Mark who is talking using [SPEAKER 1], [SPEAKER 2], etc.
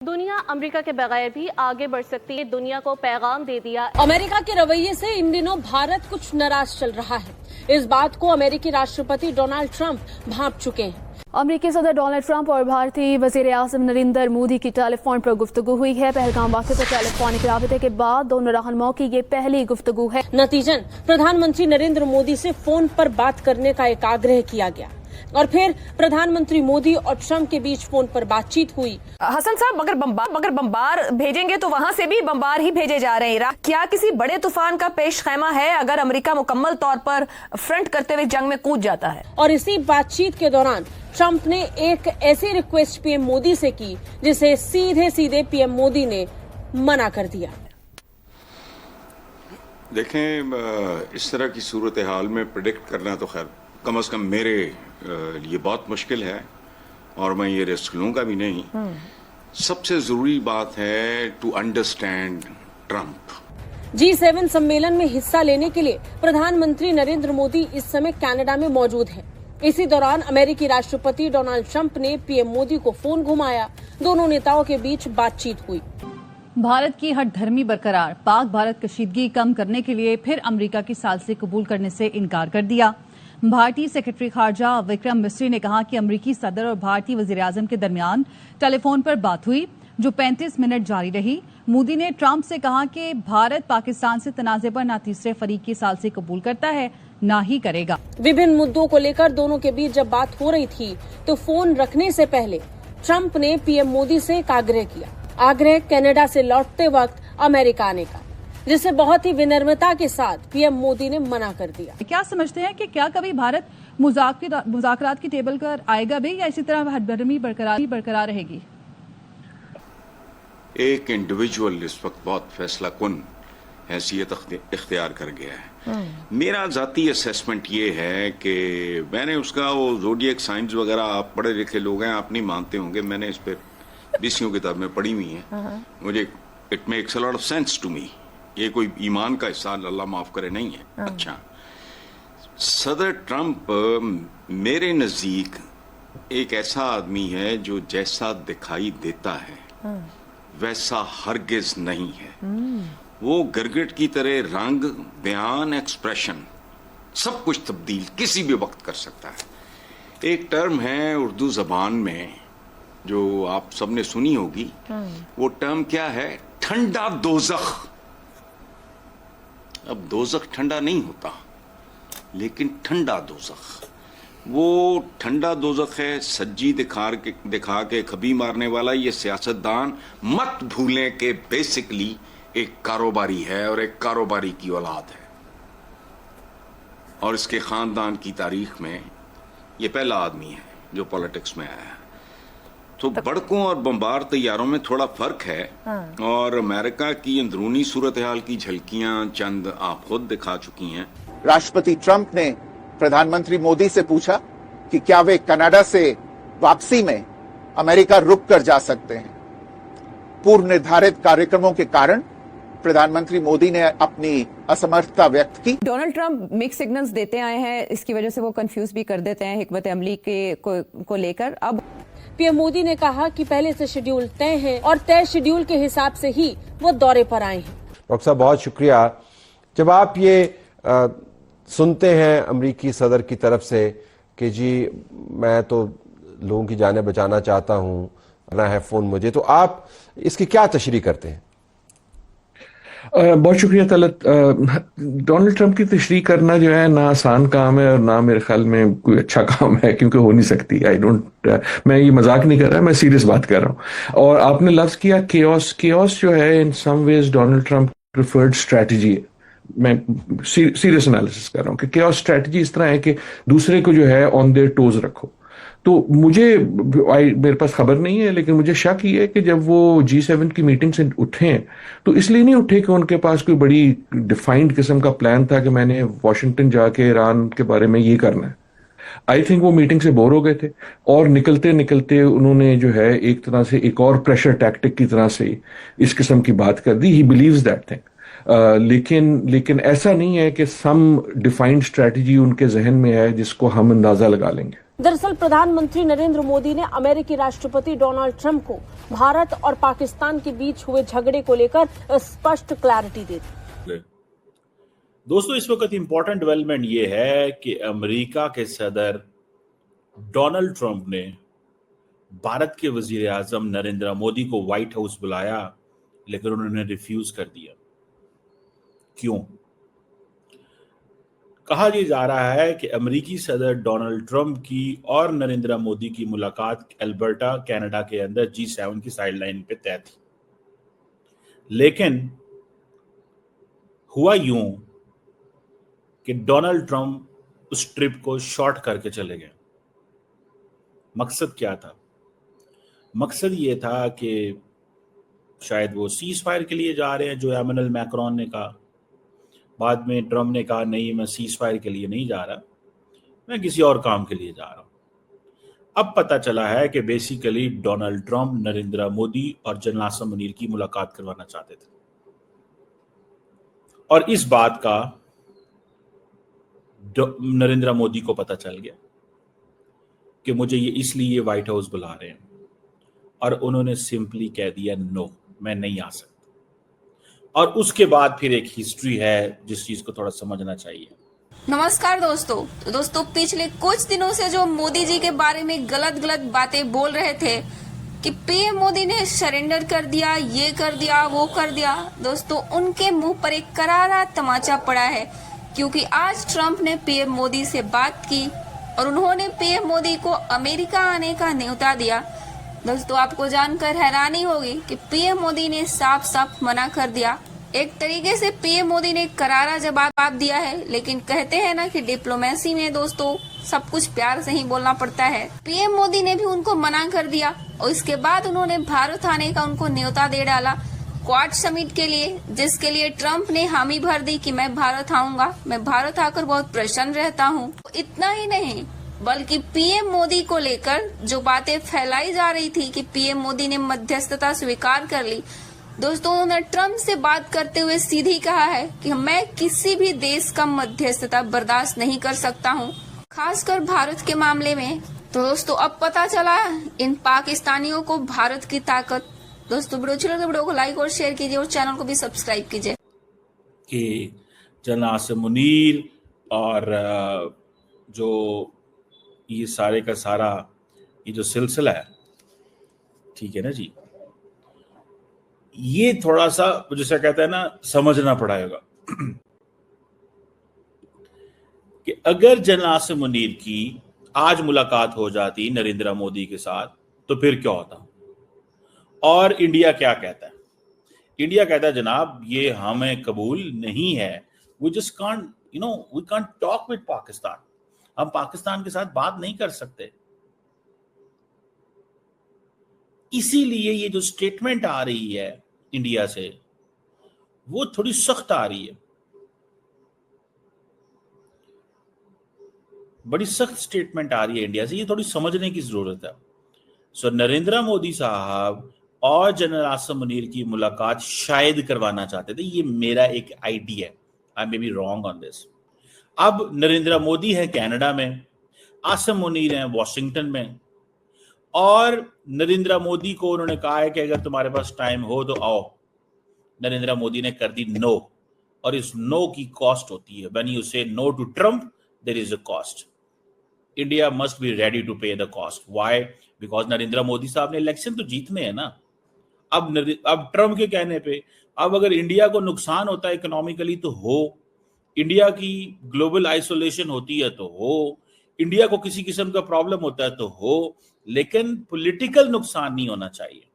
[SPEAKER 1] दुनिया अमेरिका के बगैर भी आगे बढ़ सकती है, दुनिया को पैगाम दे दिया।
[SPEAKER 2] अमेरिका के रवैये से इन दिनों भारत कुछ नाराज चल रहा है। इस बात को अमेरिकी राष्ट्रपति डोनाल्ड ट्रंप भांप चुके हैं।
[SPEAKER 1] अमेरिकी सदर डोनाल्ड ट्रंप और भारतीय वजीर आज़म नरेंद्र मोदी की टेलीफोन पर गुफ्तगू हुई है। पहलगाम वाक़े पर टेलीफोनिक राबते के बाद दोनों रहनुमाओं की ये पहली गुफ्तगू है।
[SPEAKER 2] नतीजन प्रधानमंत्री नरेंद्र मोदी से फोन पर बात करने का एक आग्रह किया गया और फिर प्रधानमंत्री मोदी और ट्रंप के बीच फोन पर बातचीत हुई।
[SPEAKER 3] हसन साहब, मगर बम्बार भेजेंगे तो वहाँ से भी बम्बार ही भेजे जा रहे हैं इराक। क्या किसी बड़े तूफान का पेश खैमा है अगर अमेरिका मुकम्मल तौर पर फ्रंट करते हुए जंग में कूद जाता है?
[SPEAKER 2] और इसी बातचीत के दौरान ट्रंप ने एक ऐसी रिक्वेस्ट पीएम मोदी से की जिसे सीधे पीएम मोदी ने मना कर दिया।
[SPEAKER 4] देखें, इस तरह की सूरत हाल में प्रेडिक्ट करना तो खैर कम से कम मेरे लिए बहुत मुश्किल है और मैं ये रिस्क लूंगा भी नहीं। सबसे जरूरी बात है टू अंडरस्टैंड ट्रंप।
[SPEAKER 2] G7 सम्मेलन में हिस्सा लेने के लिए प्रधानमंत्री नरेंद्र मोदी इस समय कनाडा में मौजूद हैं। इसी दौरान अमेरिकी राष्ट्रपति डोनाल्ड ट्रंप ने पीएम मोदी को फोन घुमाया। दोनों नेताओं के बीच बातचीत हुई।
[SPEAKER 5] भारत की हठधर्मी बरकरार, पाक भारत कशीदगी कम करने के लिए फिर अमेरिका की साजिश कबूल करने से इनकार कर दिया। भारतीय सेक्रेटरी खारजा विक्रम मिस्री ने कहा कि अमेरिकी सदर और भारतीय वजीर आजम के दरमियान टेलीफोन पर बात हुई जो 35 मिनट जारी रही। मोदी ने ट्रंप से कहा कि भारत पाकिस्तान से तनाज़े पर न तीसरे फरीक की साजिश कबूल करता है न ही करेगा।
[SPEAKER 2] विभिन्न मुद्दों को लेकर दोनों के बीच जब बात हो रही थी तो फोन रखने से पहले ट्रंप ने पीएम मोदी से एक आग्रह किया। आग्रह कनाडा से लौटते वक्त अमेरिका आने का, जिसे बहुत ही विनम्रता के साथ पीएम मोदी ने मना कर दिया।
[SPEAKER 5] क्या समझते हैं कि क्या कभी भारत मुज़ाकरात की टेबल पर आएगा भी या इसी तरह हठधर्मी बरकरार रहेगी?
[SPEAKER 4] एक इंडिविजुअल इस वक्त बहुत फैसला कुन हैसियत इख्तियार कर गया है। मेरा जाती असेसमेंट ये है कि मैंने उसका वो ज़ोडिएक साइंस वगैरह, आप पढ़े लिखे लोग हैं, आप नहीं मानते होंगे, मैंने इस पर 20 किताब में पढ़ी हुई है। मुझे it makes a lot of sense to me. ये कोई ईमान का हिस्सा, अल्लाह माफ करे, नहीं है। अच्छा, सदर ट्रंप मेरे नजदीक एक ऐसा आदमी है जो जैसा दिखाई देता है वैसा हरगिज नहीं है। वो गिरगिट की तरह रंग, बयान, एक्सप्रेशन सब कुछ तब्दील किसी भी वक्त कर सकता है। एक टर्म है उर्दू जबान में जो आप सबने सुनी होगी, वो टर्म क्या है? ठंडा दोज़ख। अब दोज़ख ठंडा नहीं होता, लेकिन ठंडा दोज़ख, वो ठंडा दोज़ख है। सज्जी दिखा के खबी मारने वाला ये सियासतदान मत भूलें कि बेसिकली एक कारोबारी है और एक कारोबारी की औलाद है। और इसके खानदान की तारीख में ये पहला आदमी है जो पॉलिटिक्स में आया है। तो बड़कों और बम्बार तैयारों में थोड़ा फर्क है। और अमेरिका की अंदरूनी सूरत हाल की झलकियां चंद आप खुद दिखा चुकी हैं।
[SPEAKER 6] राष्ट्रपति ट्रंप ने प्रधानमंत्री मोदी से पूछा कि क्या वे कनाडा से वापसी में अमेरिका रुक कर जा सकते हैं। पूर्व निर्धारित कार्यक्रमों के कारण प्रधानमंत्री मोदी ने अपनी असमर्थता व्यक्त की।
[SPEAKER 3] डोनाल्ड ट्रंप मिक्स सिग्नल्स देते आए हैं, इसकी वजह से वो कंफ्यूज भी कर देते हैं हिकमत अमली को लेकर। अब
[SPEAKER 2] पीएम मोदी ने कहा कि पहले से शेड्यूल तय है और तय शेड्यूल के हिसाब से ही वो दौरे पर आए हैं।
[SPEAKER 7] डॉक्टर साहब, बहुत शुक्रिया। जब आप ये सुनते हैं अमरीकी सदर की तरफ से कि जी मैं तो लोगों की जानें बचाना चाहता हूं, ना है फोन मुझे, तो आप इसकी क्या तशरीह करते हैं?
[SPEAKER 8] बहुत शुक्रिया तलत। डोनाल्ड ट्रंप की तशरीह करना जो है ना आसान काम है और ना मेरे ख्याल में कोई अच्छा काम है, क्योंकि हो नहीं सकती। मैं ये मजाक नहीं कर रहा, मैं सीरियस बात कर रहा हूँ। और आपने लफ्ज किया केओस जो है इन some ways Donald Trump preferred strategy है। मैं सीरियस एनालिसिस कर रहा हूँ कि केओस स्ट्रैटेजी इस तरह है कि दूसरे को जो है ऑन देयर टोज रखो। तो मेरे पास खबर नहीं है, लेकिन मुझे शक ही है कि जब वो G7 की मीटिंग से उठे तो इसलिए नहीं उठे कि उनके पास कोई बड़ी डिफाइंड किस्म का प्लान था कि मैंने वॉशिंगटन जाके ईरान के बारे में ये करना है। आई थिंक वो मीटिंग से बोर हो गए थे और निकलते निकलते उन्होंने जो है एक तरह से एक और प्रेशर टैक्टिक की तरह से इस किस्म की बात कर दी। ही बिलीव्स दैट थिंग। लेकिन ऐसा नहीं है कि सम डिफाइंड स्ट्रैटेजी उनके जहन में है जिसको हम अंदाजा लगा लेंगे।
[SPEAKER 2] दरअसल प्रधानमंत्री नरेंद्र मोदी ने अमेरिकी राष्ट्रपति डोनाल्ड ट्रंप को भारत और पाकिस्तान के बीच हुए झगड़े को लेकर स्पष्ट क्लैरिटी दे दी।
[SPEAKER 9] दोस्तों, इस वक्त इंपॉर्टेंट डेवलपमेंट ये है कि अमेरिका के सदर डोनाल्ड ट्रंप ने भारत के वजीर आजम नरेंद्र मोदी को व्हाइट हाउस बुलाया, लेकिन उन्होंने रिफ्यूज कर दिया। क्यों? कहा यह जा रहा है कि अमेरिकी सदर डोनाल्ड ट्रंप की और नरेंद्र मोदी की मुलाकात अल्बर्टा कनाडा के अंदर G7 की साइडलाइन पे तय थी, लेकिन हुआ यूं कि डोनाल्ड ट्रंप उस ट्रिप को शॉर्ट करके चले गए। मकसद क्या था? मकसद ये था कि शायद वो सीज फायर के लिए जा रहे हैं, जो एमैनुअल मैक्रोन ने कहा। बाद में ट्रंप ने कहा नहीं, मैं सीज फायर के लिए नहीं जा रहा, मैं किसी और काम के लिए जा रहा हूं। अब पता चला है कि basically Donald Trump Narendra Modi और जनरल आसिम मुनीर की मुलाकात करवाना चाहते थे, और इस बात का नरेंद्र मोदी को पता चल गया कि मुझे ये इसलिए व्हाइट हाउस बुला रहे हैं, और उन्होंने सिंपली कह दिया नो, मैं नहीं आ सकता। और उसके बाद फिर एक हिस्ट्री है जिस चीज को थोड़ा समझना चाहिए।
[SPEAKER 10] नमस्कार दोस्तों, पिछले कुछ दिनों से जो मोदी जी के बारे में गलत बातें बोल रहे थे कि पीएम मोदी ने सरेंडर कर दिया, ये कर दिया, वो कर दिया, दोस्तों उनके मुंह पर एक करारा तमाचा पड़ा है, क्योंकि आज ट्रंप ने पीएम मोदी से बात की और उन्होंने पीएम मोदी को अमेरिका आने का न्योता दिया। दोस्तों, आपको जानकर हैरानी होगी कि पीएम मोदी ने साफ मना कर दिया। एक तरीके से पीएम मोदी ने करारा जवाब दिया है, लेकिन कहते हैं ना कि डिप्लोमेसी में दोस्तों सब कुछ प्यार से ही बोलना पड़ता है। पीएम मोदी ने भी उनको मना कर दिया और इसके बाद उन्होंने भारत आने का उनको न्योता दे डाला क्वाड समिट के लिए, जिसके लिए ट्रंप ने हामी भर दी कि मैं भारत आऊंगा, मैं भारत आकर बहुत प्रसन्न रहता हूँ। इतना ही नहीं, बल्कि पीएम मोदी को लेकर जो बातें फैलाई जा रही थी कि पीएम मोदी ने मध्यस्थता स्वीकार कर ली, दोस्तों उन्होंने ट्रंप से बात करते हुए सीधी कहा है कि मैं किसी भी देश का मध्यस्थता बर्दाश्त नहीं कर सकता हूं, खासकर भारत के मामले में। तो दोस्तों अब पता चला इन पाकिस्तानियों को भारत की ताकत। दोस्तों वीडियो को लाइक और शेयर कीजिए और चैनल को भी सब्सक्राइब कीजिए।
[SPEAKER 9] कि जनरल आसिम मुनीर और जो ये सारे का सारा ये जो सिलसिला है, ठीक है ना जी, ये थोड़ा सा जैसे कहते हैं ना समझना पड़ेगा कि अगर जनरल आसिम मुनीर की आज मुलाकात हो जाती नरेंद्र मोदी के साथ तो फिर क्या होता। और इंडिया क्या कहता है? इंडिया कहता है जनाब ये हमें कबूल नहीं है, we just can't we can't talk with Pakistan, हम पाकिस्तान के साथ बात नहीं कर सकते। इसीलिए ये जो स्टेटमेंट आ रही है इंडिया से वो थोड़ी सख्त आ रही है, बड़ी सख्त स्टेटमेंट आ रही है इंडिया से, ये थोड़ी समझने की जरूरत है। सो नरेंद्र मोदी साहब और जनरल आसिम मुनीर की मुलाकात शायद करवाना चाहते थे, ये मेरा एक idea, I may be wrong on this. अब नरेंद्र मोदी है कनाडा में, आसिम मुनीर हैं वॉशिंगटन में, और नरेंद्र मोदी को उन्होंने कहा है कि अगर तुम्हारे पास टाइम हो तो आओ। नरेंद्र मोदी ने कर दी नो, और इस नो की कॉस्ट होती है। When you say no to Trump there is a cost. India must be ready to pay the cost. Why? Because Narendra Modi साहब ने इलेक्शन तो जीतने हैं ना। अब ट्रंप के कहने पे अब अगर इंडिया को नुकसान होता है इकोनॉमिकली तो हो, इंडिया की ग्लोबल आइसोलेशन होती है तो हो, इंडिया को किसी किस्म का प्रॉब्लम होता है तो हो, लेकिन पॉलिटिकल नुकसान नहीं होना चाहिए।